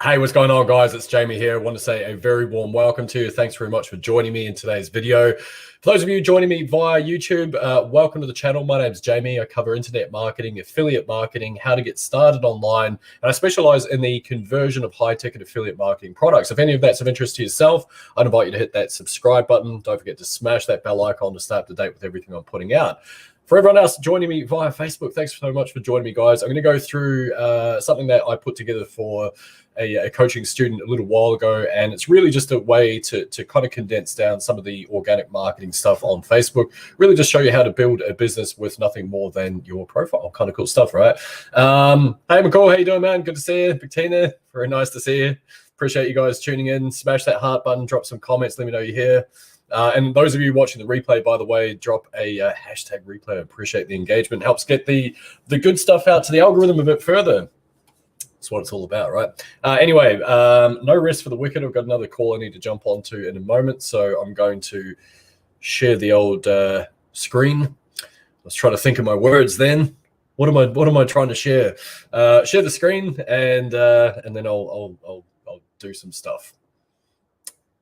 Hey, what's going on, guys? It's Jamie here. I want to say a very warm welcome to you. Thanks very much for joining me in today's video. For those of you joining me via YouTube, welcome to the channel. My name's Jamie. I cover internet marketing, affiliate marketing, how to get started online, and I specialize in the conversion of high-ticket affiliate marketing products. If any of that's of interest to yourself, I'd invite you to hit that subscribe button. Don't forget to smash that bell icon to stay up to date with everything I'm putting out. For everyone else joining me via Facebook, thanks so much for joining me, guys. I'm going to go through something that I put together for a coaching student a little while ago, and it's really just a way to kind of condense down some of the organic marketing stuff on Facebook, really just show you how to build a business with nothing more than your profile. Kind of cool stuff, right? Hey, McCall, how you doing, man? Good to see you. Bettina, very nice to see you. Appreciate you guys tuning in. Smash that heart button, drop some comments, let me know you're here. And those of you watching the replay, by the way, drop a hashtag replay. I appreciate the engagement. Helps get the good stuff out to the algorithm a bit further. That's what it's all about, right? Anyway, no rest for the wicked. I've got another call I need to jump onto in a moment, so I'm going to share the old screen. Let's try to think of my words then. What am I trying to share? Share the screen, and then I'll do some stuff.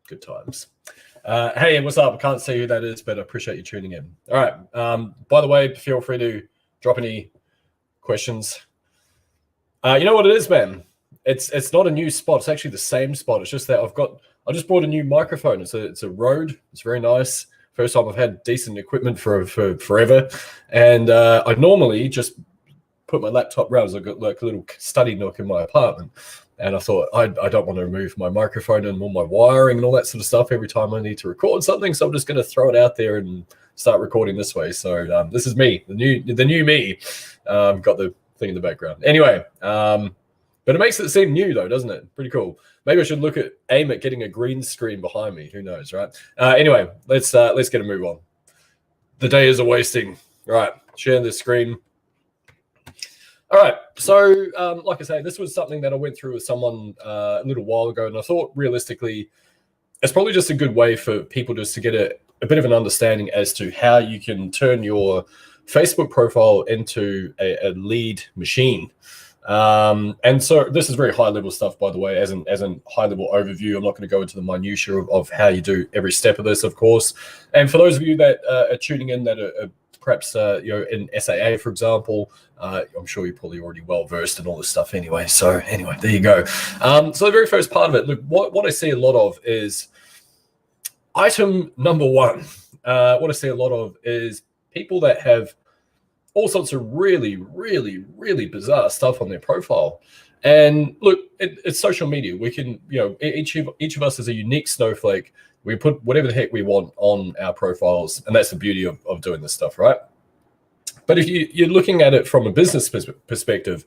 Good times. Hey, what's up? I can't see who that is, but I appreciate you tuning in. All right. By the way, feel free to drop any questions. You know what it is, man? It's not a new spot. It's actually the same spot. It's just that I just bought a new microphone. It's a Rode. It's very nice. First time I've had decent equipment for forever. And I normally just put my laptop around. I've got like a little study nook in my apartment. And I thought, I don't want to remove my microphone and all my wiring and all that sort of stuff every time I need to record something. So I'm just going to throw it out there and start recording this way. So this is me, the new me. Got the thing in the background. Anyway, but it makes it seem new though, doesn't it? Pretty cool. Maybe I should aim at getting a green screen behind me. Who knows, right? Anyway, let's get a move on. The day is a wasting. Right, sharing this screen. All right, so like I say, this was something that I went through with someone a little while ago, and I thought realistically, it's probably just a good way for people just to get a bit of an understanding as to how you can turn your Facebook profile into a lead machine. And so this is very high level stuff, by the way, as a high level overview. I'm not going to go into the minutiae of how you do every step of this, of course. And for those of you that are tuning in that are perhaps in SAA, for example, I'm sure you're probably already well versed in all this stuff anyway. So anyway, there you go. So the very first part of it, look, what I see a lot of is item number one. What I see a lot of is people that have all sorts of really, really, really bizarre stuff on their profile. And look, it's social media. We can, each of us is a unique snowflake. We put whatever the heck we want on our profiles, and that's the beauty of doing this stuff, right? But if you're looking at it from a business perspective,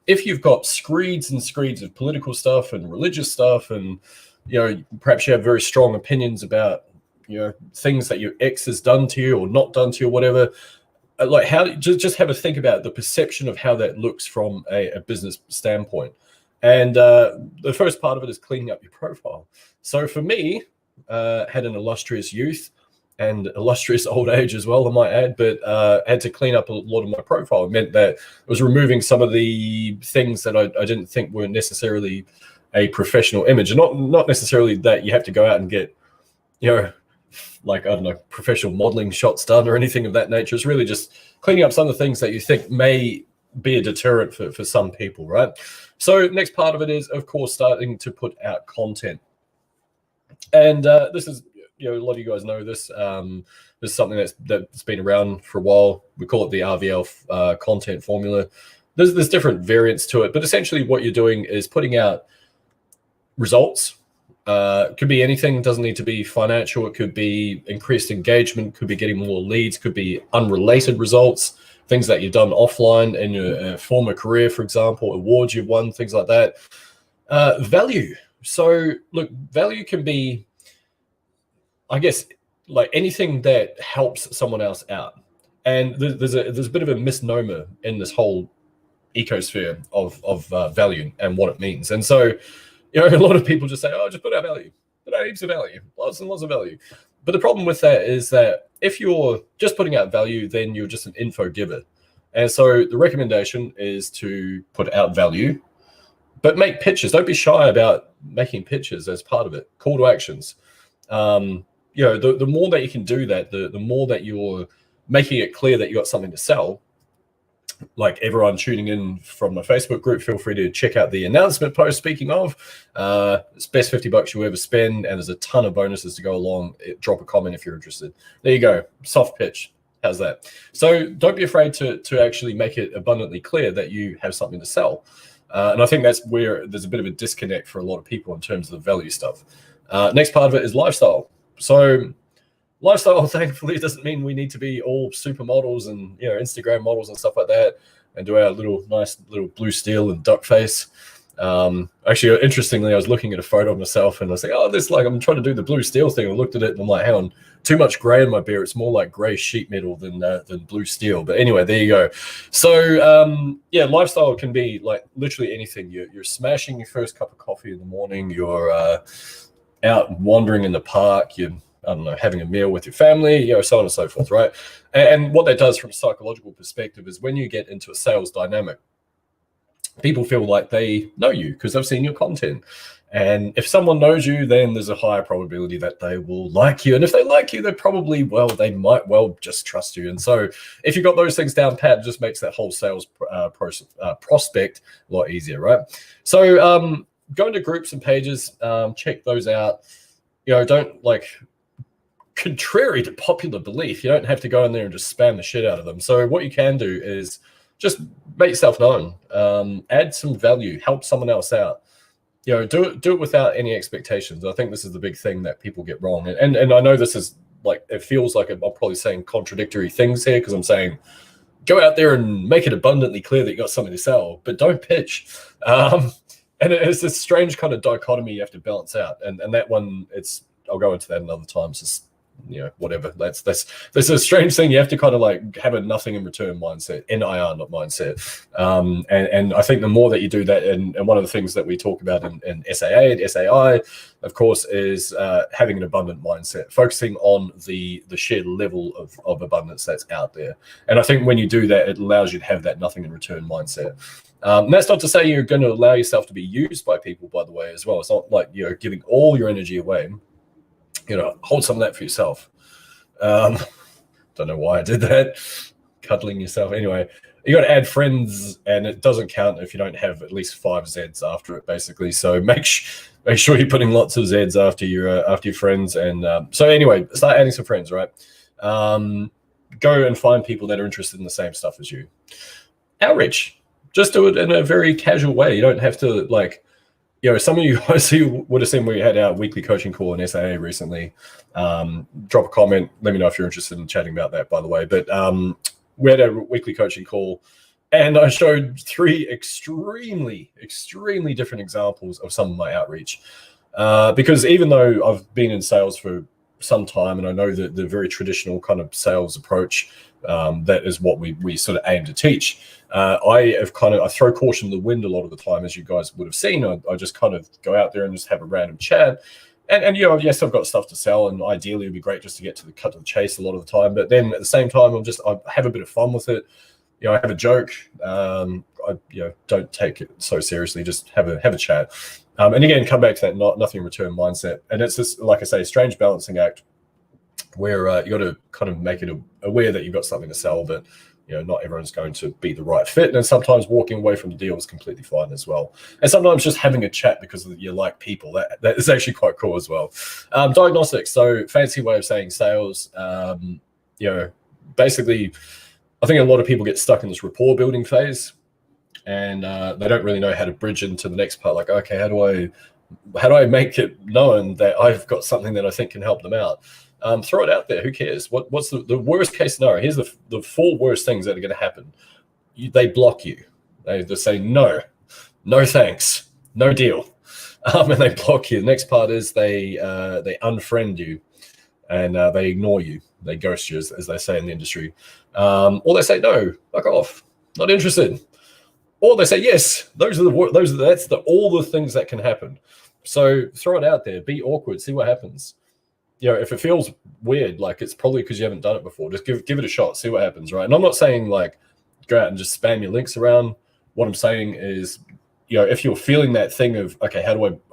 if you've got screeds and screeds of political stuff and religious stuff, and perhaps you have very strong opinions about things that your ex has done to you or not done to you or whatever, like how just have a think about the perception of how that looks from a business standpoint. And the first part of it is cleaning up your profile. So for me, had an illustrious youth and illustrious old age as well, I might add, but had to clean up a lot of my profile. It meant that I was removing some of the things that I didn't think were necessarily a professional image. And not necessarily that you have to go out and get, like, I don't know, professional modeling shots done or anything of that nature. It's really just cleaning up some of the things that you think may be a deterrent for some people, right? So next part of it is, of course, starting to put out content. And this is, a lot of you guys know this. This is something that's been around for a while. We call it the RVL content formula. There's different variants to it, but essentially what you're doing is putting out results. Could be anything, doesn't need to be financial. It could be increased engagement, could be getting more leads, could be unrelated results, things that you've done offline in your former career, for example, awards you've won, things like that. Value. So look, value can be, I guess, like anything that helps someone else out. And there's a bit of a misnomer in this whole ecosphere of value and what it means. And so, a lot of people just say, oh, just put out value. Put out heaps of value, lots and lots of value. But the problem with that is that if you're just putting out value, then you're just an info giver. And so the recommendation is to put out value, But make pitches. Don't be shy about making pitches as part of it. Call to actions. The more that you can do that, the more that you're making it clear that you got something to sell. Like everyone tuning in from my Facebook group, feel free to check out the announcement post. Speaking of, it's best $50 you ever spend, and there's a ton of bonuses to go along. Drop a comment if you're interested. There you go. Soft pitch. How's that? So don't be afraid to actually make it abundantly clear that you have something to sell. And I think that's where there's a bit of a disconnect for a lot of people in terms of the value stuff. Next part of it is lifestyle. So lifestyle, thankfully, doesn't mean we need to be all supermodels and Instagram models and stuff like that, and do our nice little blue steel and duck face. Actually, interestingly, I was looking at a photo of myself and I was like, oh, this I'm trying to do the blue steel thing. I looked at it and I'm like, hang on, too much gray in my beard. It's more like gray sheet metal than blue steel. But anyway, there you go. So lifestyle can be like literally anything. You're smashing your first cup of coffee in the morning. You're out wandering in the park. You're having a meal with your family, so on and so forth, right? And what that does from a psychological perspective is when you get into a sales dynamic, people feel like they know you because they've seen your content. And if someone knows you, then there's a higher probability that they will like you. And if they like you, they might well just trust you. And so if you've got those things down pat, it just makes that whole sales prospect a lot easier, right? So go into groups and pages, check those out. Don't contrary to popular belief, you don't have to go in there and just spam the shit out of them. So what you can do is just make yourself known, add some value, help someone else out. Do it without any expectations. I think this is the big thing that people get wrong. And I know this is it feels like I'm probably saying contradictory things here because I'm saying go out there and make it abundantly clear that you got something to sell, but don't pitch. And it's this strange kind of dichotomy you have to balance out. And that one, I'll go into that another time. It's just, whatever. That's a strange thing. You have to kind of have a nothing in return mindset, NIR, not mindset. And I think the more that you do that, and one of the things that we talk about in SAA and SAI, of course, is having an abundant mindset, focusing on the sheer level of abundance that's out there. And I think when you do that, it allows you to have that nothing in return mindset. That's not to say you're going to allow yourself to be used by people, by the way, as well. It's not like you're giving all your energy away. Hold some of that for yourself. Don't know why I did that. Cuddling yourself. Anyway, you got to add friends, and it doesn't count if you don't have at least 5 Zs after it, basically. So make sure you're putting lots of Zs after your friends. And so anyway, start adding some friends, right? Go and find people that are interested in the same stuff as you. Outreach. Just do it in a very casual way. You don't have to some of you would have seen we had our weekly coaching call in SAA recently. Drop a comment. Let me know if you're interested in chatting about that, by the way. But we had a weekly coaching call, and I showed 3 extremely, extremely different examples of some of my outreach. Because even though I've been in sales for some time, and I know that the very traditional kind of sales approach, that is what we sort of aim to teach. I throw caution to the wind a lot of the time, as you guys would have seen. I just kind of go out there and just have a random chat. And yes, I've got stuff to sell, and ideally it'd be great just to get to the cut to the chase a lot of the time. But then at the same time, I have a bit of fun with it. I have a joke. I don't take it so seriously. Just have a chat. And again, come back to that nothing in return mindset. And it's just, like I say, strange balancing act where you got to kind of make it aware that you've got something to sell, but not everyone's going to be the right fit. And sometimes walking away from the deal is completely fine as well. And sometimes just having a chat because you like people, that is actually quite cool as well. Diagnostics, so fancy way of saying sales. Basically, I think a lot of people get stuck in this rapport building phase, and they don't really know how to bridge into the next part. Like, okay, how do I make it known that I've got something that I think can help them out? Throw it out there. Who cares? What's the worst case scenario? Here's the 4 worst things that are going to happen. They block you. They just say no thanks, no deal, and they block you. The next part is they unfriend you, and they ignore you. They ghost you, as they say in the industry, or they say no, fuck off, not interested, or they say yes. That's all the things that can happen. So throw it out there. Be awkward. See what happens. If it feels weird, it's probably because you haven't done it before. Just give it a shot, see what happens, right? And I'm not saying go out and just spam your links around. What I'm saying is if you're feeling that thing of, okay,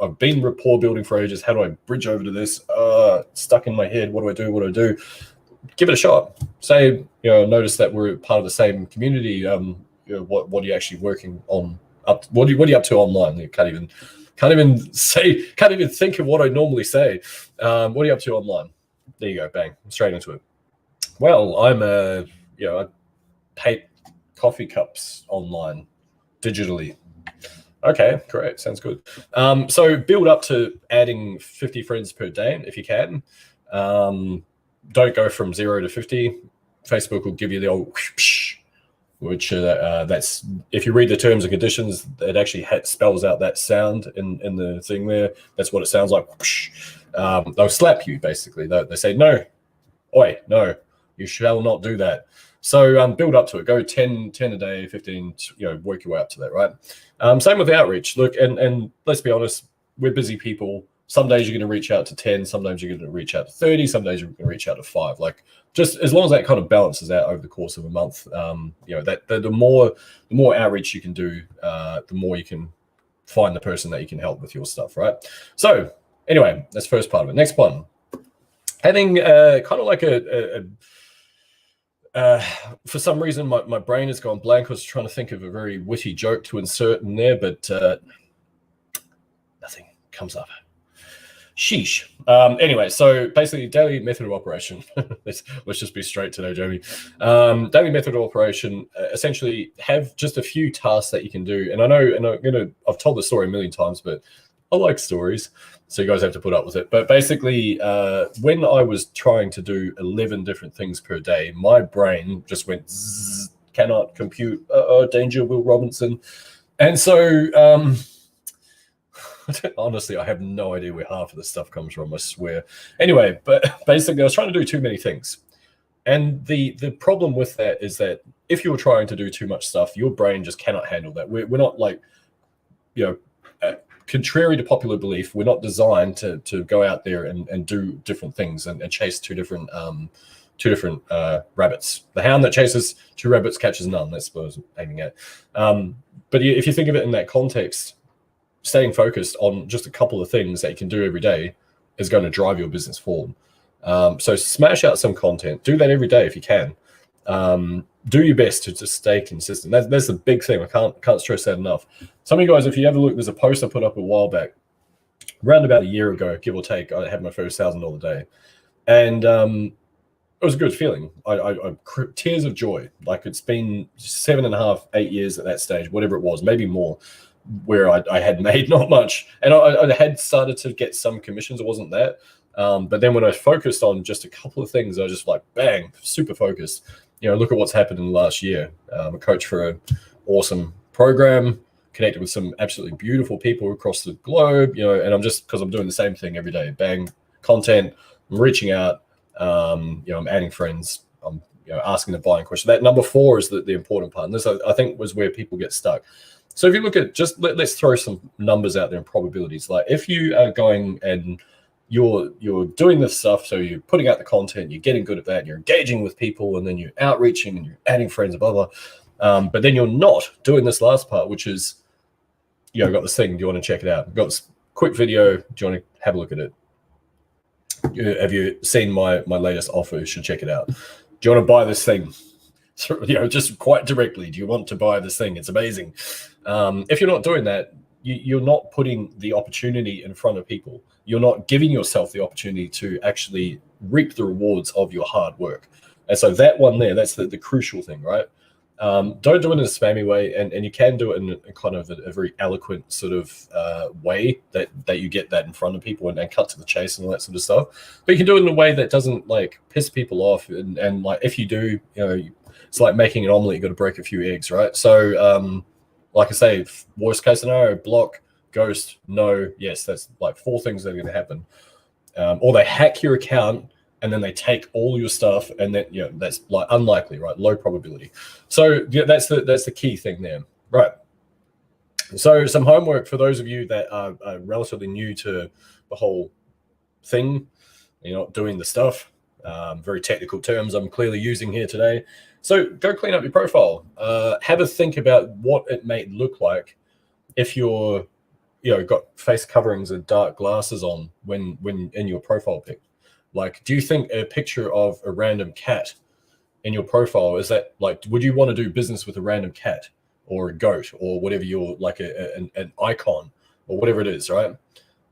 I've been rapport building for ages, how do I bridge over to this? Stuck in my head, what do I do? What do I do? Give it a shot. Say, notice that we're part of the same community. What are you actually working on? What are you up to online? You can't even think of what I normally say. What are you up to online? There you go, bang, straight into it. Well, I paint coffee cups online digitally. Okay, great, sounds good. So build up to adding 50 friends per day if you can. Don't go from 0 to 50. Facebook will give you the old whoosh, which that's, if you read the terms and conditions, it actually spells out that sound in the thing there. That's what it sounds like. They'll slap you, basically. They say, no, oi, no, you shall not do that. So build up to it. Go 10 a day, 15, work your way up to that, right? Same with outreach. Look, and let's be honest, we're busy people. Some days you're going to reach out to 10, sometimes you're going to reach out to 30, some days you're going to reach out to 5. Like, just as long as that kind of balances out over the course of a month, the more outreach you can do, the more you can find the person that you can help with your stuff, right? So anyway, that's the first part of it. Next one, having kind of like for some reason, my brain has gone blank. I was trying to think of a very witty joke to insert in there, but nothing comes up. Sheesh. Anyway, so basically, daily method of operation. let's just be straight today, Jamie. Daily method of operation. Essentially, have just a few tasks that you can do. And I know, and I've told the story a million times, but I like stories, so you guys have to put up with it. But basically, when I was trying to do 11 different things per day, my brain just went zzz, cannot compute. Danger, Will Robinson. And so, honestly, I have no idea where half of the stuff comes from, I swear. Anyway, but basically, I was trying to do too many things. And the problem with that is that if you're trying to do too much stuff, your brain just cannot handle that. We're not like, contrary to popular belief, we're not designed to go out there and do different things and chase two different rabbits. The hound that chases two rabbits catches none. That's what I was aiming at. But if you think of it in that context, staying focused on just a couple of things that you can do every day is going to drive your business forward. So smash out some content. Do that every day if you can. Do your best to stay consistent. That's the big thing. I can't stress that enough. Some of you guys, if you ever look, there's a post I put up a while back, around about a year ago, give or take. I had my first $1,000 day, and it was a good feeling. I tears of joy. Like, it's been 7.5, 8 years at that stage, whatever it was, maybe more, where I had made not much, and I had started to get some commissions. It wasn't that, but then when I focused on just a couple of things, I just like bang, super focused. Look at what's happened in the last year. I'm a coach for an awesome program, connected with some absolutely beautiful people across the globe, and I'm just, because I'm doing the same thing every day, bang, content, I'm reaching out, I'm adding friends, I'm asking the buying question. That number 4 is the important part, and this I think was where people get stuck. So if you look at, just let's throw some numbers out there and probabilities. Like, if you are going and you're doing this stuff, so you're putting out the content, you're getting good at that, you're engaging with people, and then you're outreaching and you're adding friends, blah blah. But then you're not doing this last part, which is, I've got this thing. Do you want to check it out? I've got this quick video. Do you want to have a look at it? Have you seen my latest offer? You should check it out. Do you want to buy this thing? So, just quite directly, do you want to buy this thing? It's amazing. If you're not doing that, you're not putting the opportunity in front of people. You're not giving yourself the opportunity to actually reap the rewards of your hard work. And so that one there, that's the crucial thing, right? Don't do it in a spammy way, and you can do it in a kind of a very eloquent sort of way that you get that in front of people and cut to the chase and all that sort of stuff. But you can do it in a way that doesn't like piss people off, and like, if you do, it's like making an omelet. You got to break a few eggs, right? So like I say, worst case scenario, block, ghost, no, yes. That's like 4 things that are going to happen. Or they hack your account and then they take all your stuff, and then that's like unlikely, right? Low probability. So that's the key thing there, right? So some homework for those of you that are relatively new to the whole thing. You're not doing the stuff. Very technical terms I'm clearly using here today. So go clean up your profile. Have a think about what it may look like if you're got face coverings and dark glasses on when in your profile pic, like, do you think a picture of a random cat in your profile, is that like, would you want to do business with a random cat or a goat or whatever, you're like an icon or whatever it is, right?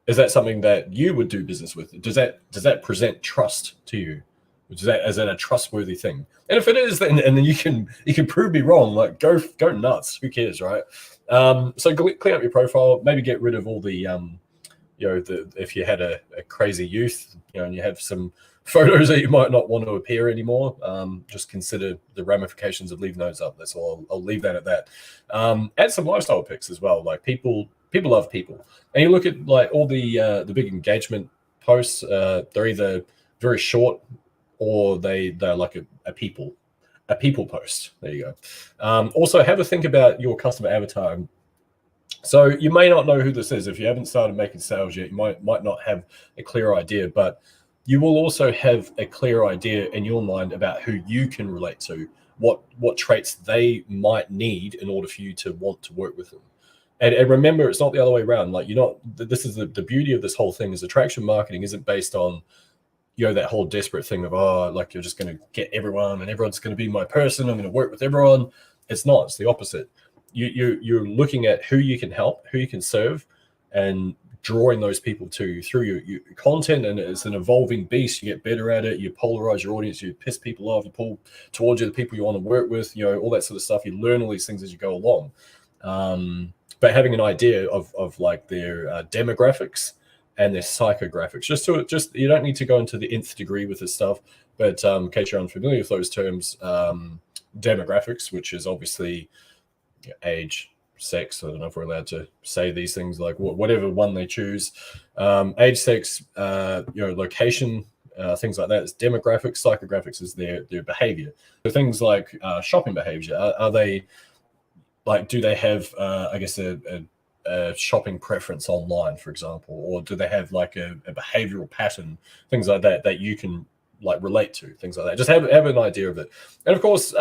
Is that something that you would do business with? Does that present trust to you? Is that a trustworthy thing? And if it is, then you can prove me wrong. Like, go nuts. Who cares, right? So clean up your profile. Maybe get rid of all the if you had a crazy youth, and you have some photos that you might not want to appear anymore, just consider the ramifications of leaving those up. That's all. I'll leave that at that. Add some lifestyle pics as well. Like, people love people, and you look at like all the big engagement posts. They're either very short or they're like a people post. There you go. Also, have a think about your customer avatar. So you may not know who this is if you haven't started making sales yet. You might not have a clear idea, but you will also have a clear idea in your mind about who you can relate to, what traits they might need in order for you to want to work with them. And remember, it's not the other way around. Like, this is the beauty of this whole thing is attraction marketing isn't based on, that whole desperate thing of, like, you're just going to get everyone and everyone's going to be my person. I'm going to work with everyone. It's not. It's the opposite. You're looking at who you can help, who you can serve, and drawing those people to through your content. And it's an evolving beast. You get better at it. You polarize your audience. You piss people off. You pull towards you the people you want to work with. All that sort of stuff. You learn all these things as you go along. But having an idea of like their demographics and their psychographics, just you don't need to go into the nth degree with this stuff. But in case you're unfamiliar with those terms, demographics, which is obviously age, sex. I don't know if we're allowed to say these things, like whatever one they choose. Age, sex, location, things like that is demographics. Psychographics is their behavior. So things like shopping behavior. Are they like, do they have I guess a shopping preference online, for example, or do they have like a behavioral pattern, things like that you can like relate to, things like that. Just have an idea of it. And of course,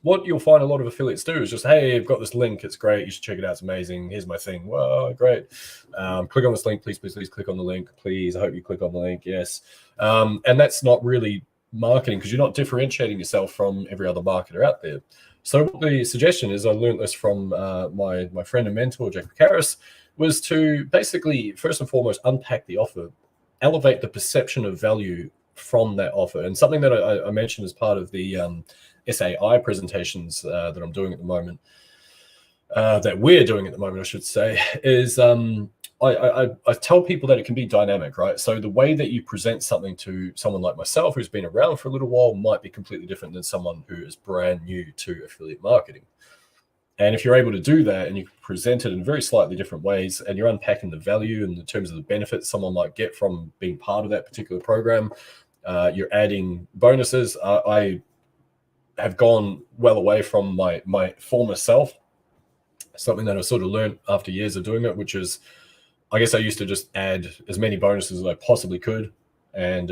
what you'll find a lot of affiliates do is just, hey, I've got this link. It's great. You should check it out. It's amazing. Here's my thing. Well, great. Click on this link. Please click on the link. Please. I hope you click on the link. Yes. And that's not really marketing because you're not differentiating yourself from every other marketer out there. So the suggestion is, I learned this from my friend and mentor, Jack Harris, was to basically, first and foremost, unpack the offer, elevate the perception of value from that offer. And something that I mentioned as part of the SAI presentations that I'm doing at the moment, that we're doing at the moment, I should say, is I tell people that it can be dynamic, right? So the way that you present something to someone like myself, who's been around for a little while, might be completely different than someone who is brand new to affiliate marketing. And if you're able to do that and you present it in very slightly different ways, and you're unpacking the value in terms of the benefits someone might get from being part of that particular program, you're adding bonuses. I have gone well away from my former self, something that I sort of learned after years of doing it, which is, I guess I used to just add as many bonuses as I possibly could. And,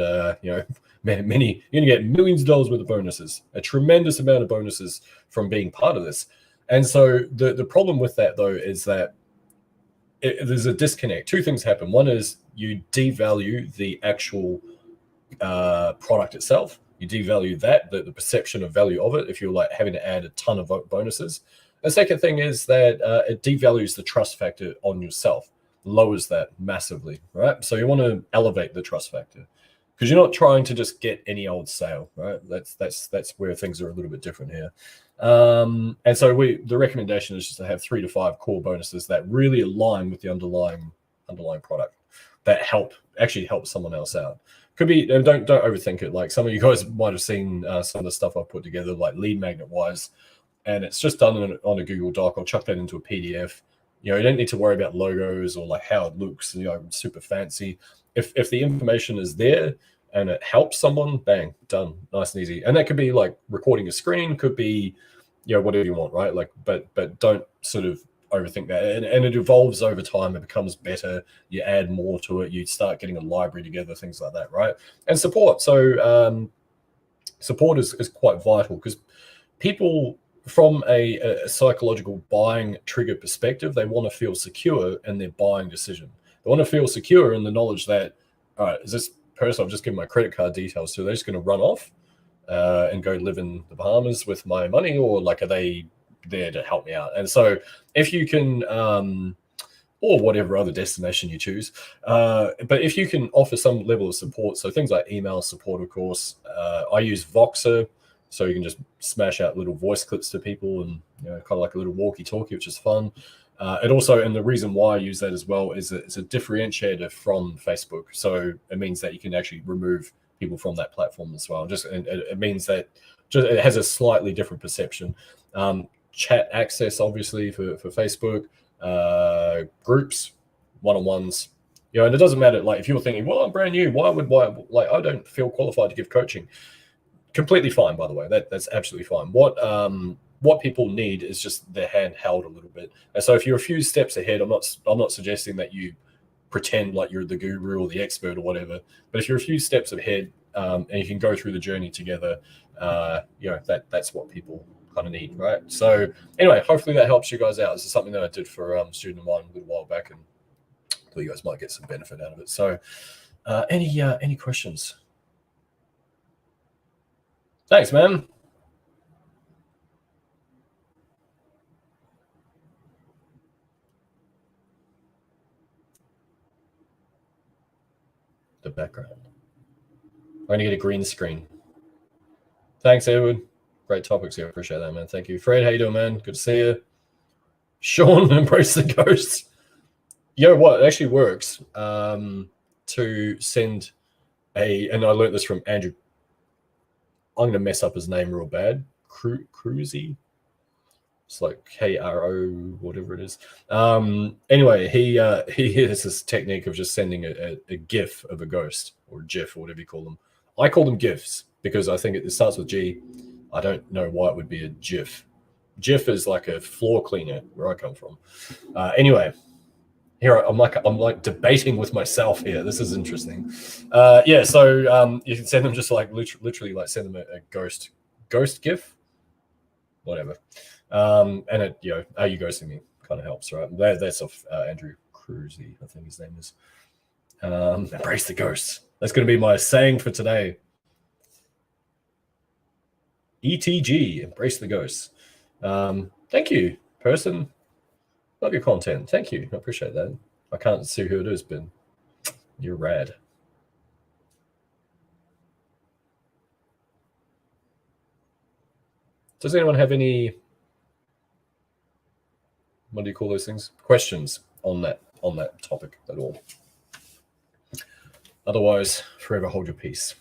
many, you're going to get millions of dollars worth of bonuses, a tremendous amount of bonuses from being part of this. And so the problem with that, though, is that there's a disconnect. Two things happen. One is you devalue the actual product itself. You devalue the perception of value of it if you're like having to add a ton of bonuses. The second thing is that it devalues the trust factor on yourself, lowers that massively, right? So you want to elevate the trust factor because you're not trying to just get any old sale, right? That's where things are a little bit different here. And so the recommendation is just to have 3 to 5 core bonuses that really align with the underlying product that actually help someone else out. Could be, don't overthink it. Like some of you guys might have seen some of the stuff I've put together, like lead magnet wise, and it's just done on a Google Doc. I'll chuck that into a PDF. You don't need to worry about logos or like how it looks, super fancy. If the information is there and it helps someone, bang, done, nice and easy. And that could be like recording a screen, could be, whatever you want, right? Like, but don't sort of overthink that. And it evolves over time. It becomes better. You add more to it. You start getting a library together, things like that, right? And support. So support is quite vital because people from a psychological buying trigger perspective, they want to feel secure in their buying decision. They want to feel secure in the knowledge that, all right, is this person I've just given my credit card details to, they're just going to run off and go live in the Bahamas with my money, or like, are they there to help me out? And so if you can, or whatever other destination you choose, but if you can offer some level of support, so things like email support, of course, I use Voxer, so you can just smash out little voice clips to people, and kind of like a little walkie-talkie, which is fun. And also, and the reason why I use that as well is that it's a differentiator from Facebook. So it means that you can actually remove people from that platform as well. It means that it has a slightly different perception. Chat access, obviously, for Facebook, groups, one-on-ones, and it doesn't matter. Like, if you're thinking, well, I'm brand new, why I don't feel qualified to give coaching. Completely fine, by the way. That's absolutely fine. What people need is just their hand held a little bit. And so if you're a few steps ahead, I'm not suggesting that you pretend like you're the guru or the expert or whatever. But if you're a few steps ahead, and you can go through the journey together, that's what people kind of need, right? So anyway, hopefully that helps you guys out. This is something that I did for a student of mine a little while back, and thought you guys might get some benefit out of it. So any questions? Thanks, man. The background. I'm going to get a green screen. Thanks, Edward. Great topics here. Appreciate that, man. Thank you. Fred, how you doing, man? Good to see you. Sean, embrace the ghosts. What? It actually works to send and I learned this from Andrew. I'm going to mess up his name real bad. Cruzy. It's like KRO, whatever it is. Anyway, he has this technique of just sending a GIF of a ghost, or GIF, or whatever you call them. I call them GIFs because I think it starts with G. I don't know why it would be a GIF. GIF is like a floor cleaner where I come from. Anyway, here I'm like debating with myself here. This is interesting. So you can send them just like literally like send them a ghost GIF, whatever. And it, are you ghosting me? Kind of helps, right? That's off Andrew Cruzy, I think his name is. Embrace the ghosts. That's going to be my saying for today. ETG, embrace the ghosts. Thank you, person. Love your content. Thank you. I appreciate that. I can't see who it is, but you're rad. Does anyone have any, what do you call those things? Questions on that topic at all? Otherwise, forever hold your peace.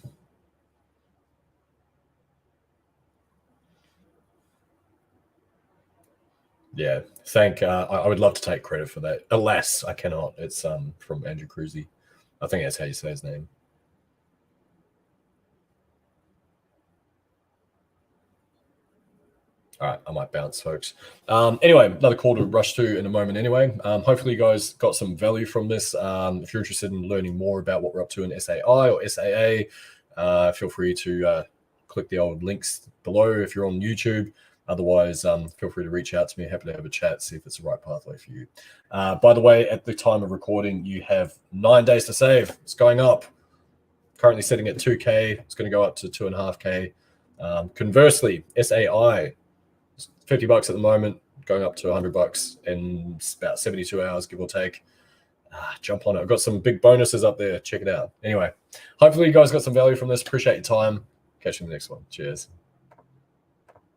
Yeah, I would love to take credit for that. Alas, I cannot. It's from Andrew Cruzy. I think that's how you say his name. All right, I might bounce, folks. Anyway, another call to rush to in a moment anyway. Hopefully you guys got some value from this. If you're interested in learning more about what we're up to in SAI or SAA, feel free to click the old links below if you're on YouTube. Otherwise, feel free to reach out to me. Happy to have a chat, see if it's the right pathway for you. By the way, at the time of recording, you have 9 days to save. It's going up. Currently sitting at 2K. It's going to go up to 2.5K. Conversely, SAI, $50 at the moment, going up to $100 in about 72 hours, give or take. Jump on it. I've got some big bonuses up there. Check it out. Anyway, hopefully you guys got some value from this. Appreciate your time. Catch you in the next one. Cheers.